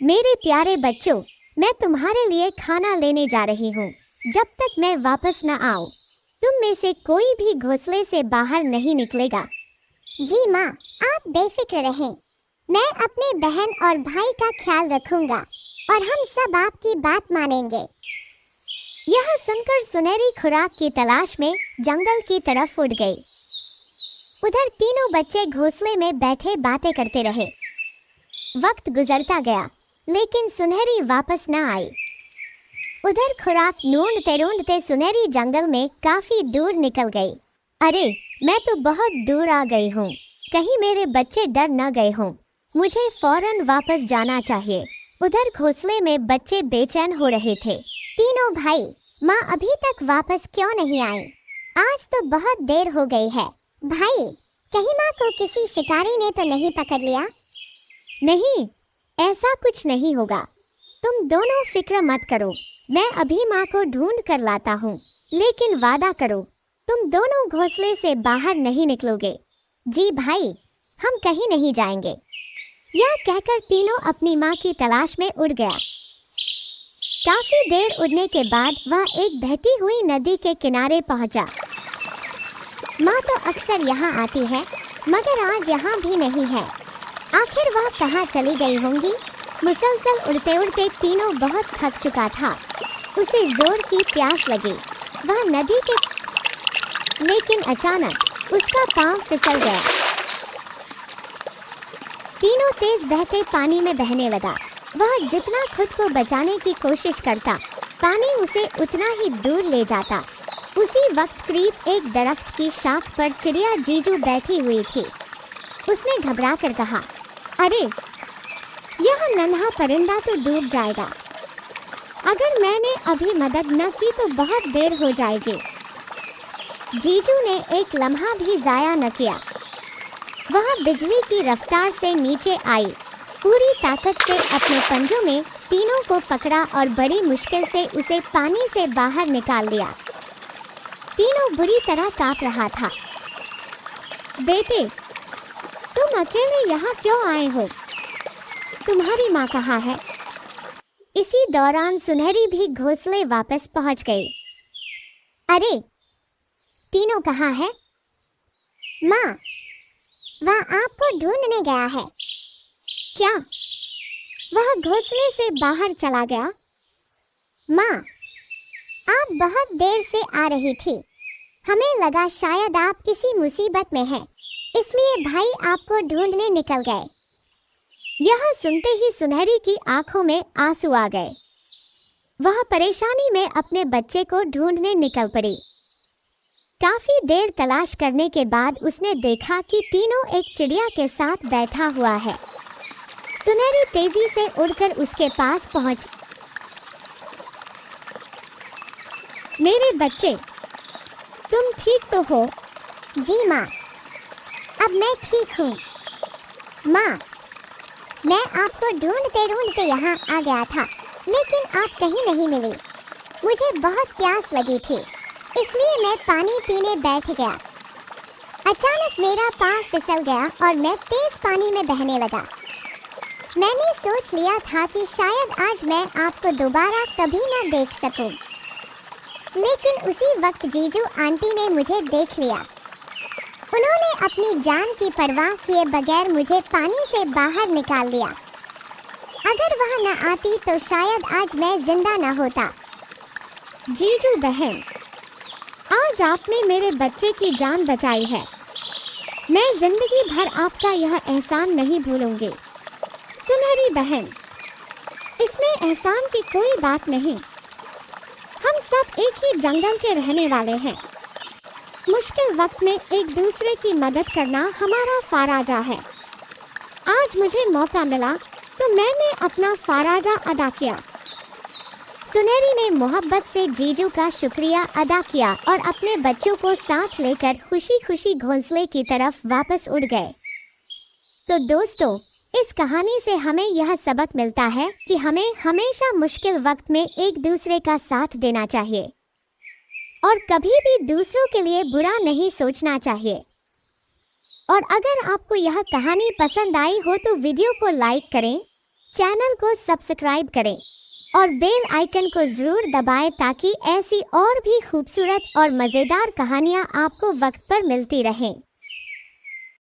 मेरे प्यारे बच्चों, मैं तुम्हारे लिए खाना लेने जा रही हूँ। जब तक मैं वापस न आऊँ, तुम में से कोई भी घोंसले से बाहर नहीं निकलेगा। जी माँ, आप बेफिक्र रहें। मैं अपने बहन और भाई का ख्याल रखूंगा और हम सब आपकी बात मानेंगे। यह सुनकर सुनहरी खुराक की तलाश में जंगल की तरफ उड़ गई। उधर तीनों बच्चे घोंसले में बैठे बातें करते रहे। वक्त गुजरता गया, लेकिन सुनहरी वापस न आई। उधर खुराक ढूंढते ढूंढते सुनहरी जंगल में काफी दूर निकल गई। अरे, मैं तो बहुत दूर आ गई हूँ। कहीं मेरे बच्चे डर न गए हों। मुझे फौरन वापस जाना चाहिए। उधर घोंसले में बच्चे बेचैन हो रहे थे। तीनों भाई, माँ अभी तक वापस क्यों नहीं आई? आज तो बहुत देर हो गई है। भाई, कहीं माँ को किसी शिकारी ने तो नहीं पकड़ लिया? नहीं, ऐसा कुछ नहीं होगा। तुम दोनों फिक्र मत करो। मैं अभी माँ को ढूंढ कर लाता हूँ। लेकिन वादा करो, तुम दोनों घोंसले से बाहर नहीं निकलोगे। जी भाई, हम कहीं नहीं जाएंगे। यह कहकर तीनों अपनी माँ की तलाश में उड़ गया। काफी देर उड़ने के बाद वह एक बहती हुई नदी के किनारे पहुंचा। माँ तो अक्सर यहाँ आती है, मगर आज यहाँ भी नहीं है। आखिर वह कहाँ चली गई होंगी? मुसलसल उड़ते उड़ते तीनों बहुत थक चुका था। उसे जोर की प्यास लगी। वह नदी के लेकिन अचानक उसका पांव फिसल गया। तीनों तेज बहते पानी में बहने लगा। वह जितना खुद को बचाने की कोशिश करता, पानी उसे उतना ही दूर ले जाता। उसी वक्त करीब एक दरख्त की शाख पर चिड़िया जीजू बैठी हुई थी। उसने घबरा कर कहा, अरे, यह नन्हा परिंदा तो डूब जाएगा। अगर मैंने अभी मदद न की तो बहुत देर हो जाएगी। जीजू ने एक लम्हा भी जाया न किया। वह बिजली की रफ्तार से नीचे आई, पूरी ताकत से अपने पंजों में तीनों को पकड़ा और बड़ी मुश्किल से उसे पानी से बाहर निकाल लिया। तीनों बुरी तरह कांप रहा था। बेटे, तुम अकेले यहाँ क्यों आए हो? तुम्हारी माँ कहाँ है? इसी दौरान सुनहरी भी घोंसले वापस पहुँच गई। अरे, तीनों कहाँ है? माँ, वह आपको ढूंढने गया है। क्या? वह घोंसले से बाहर चला गया? माँ, आप बहुत देर से आ रही थी। हमें लगा शायद आप किसी मुसीबत में हैं, इसलिए भाई आपको ढूंढने निकल गए। यह सुनते ही सुनहरी की आंखों में आंसू आ गए। वह परेशानी में अपने बच्चे को ढूंढने निकल पड़ी। काफी देर तलाश करने के बाद उसने देखा कि तीनों एक चिड़िया के साथ बैठा हुआ है। सुनहरी तेजी से उड़कर उसके पास पहुंची। मेरे बच्चे, तुम ठीक तो हो? जी माँ, अब मैं ठीक हूँ। माँ, मैं आपको ढूंढते ढूंढते यहाँ आ गया था, लेकिन आप कहीं नहीं मिली। मुझे बहुत प्यास लगी थी, इसलिए मैं पानी पीने बैठ गया। अचानक मेरा पाँव फिसल गया और मैं तेज पानी में बहने लगा। मैंने सोच लिया था कि शायद आज मैं आपको दोबारा कभी न देख सकूं। लेकिन उसी वक्त जीजू आंटी ने मुझे देख लिया। उन्होंने अपनी जान की परवाह किए बगैर मुझे पानी से बाहर निकाल लिया। अगर वह न आती तो शायद आज मैं जिंदा न होता। जीजू बहन, आज आपने मेरे बच्चे की जान बचाई है। मैं जिंदगी भर आपका यह एहसान नहीं भूलूंगी। सुनहरी बहन, इसमें एहसान की कोई बात नहीं। हम सब एक ही जंगल के रहने वाले हैं। मुश्किल वक्त में एक दूसरे की मदद करना हमारा फराजा है। आज मुझे मौका मिला तो मैंने अपना फराजा अदा किया। सुनहरी ने मोहब्बत से जीजू का शुक्रिया अदा किया और अपने बच्चों को साथ लेकर खुशी खुशी घोंसले की तरफ वापस उड़ गए। तो दोस्तों, इस कहानी से हमें यह सबक मिलता है कि हमें हमेशा मुश्किल वक्त में एक दूसरे का साथ देना चाहिए और कभी भी दूसरों के लिए बुरा नहीं सोचना चाहिए। और अगर आपको यह कहानी पसंद आई हो तो वीडियो को लाइक करें चैनल को सब्सक्राइब करें और बेल आइकन को जरूर दबाएं ताकि ऐसी और भी खूबसूरत और मज़ेदार कहानियाँ आपको वक्त पर मिलती रहें।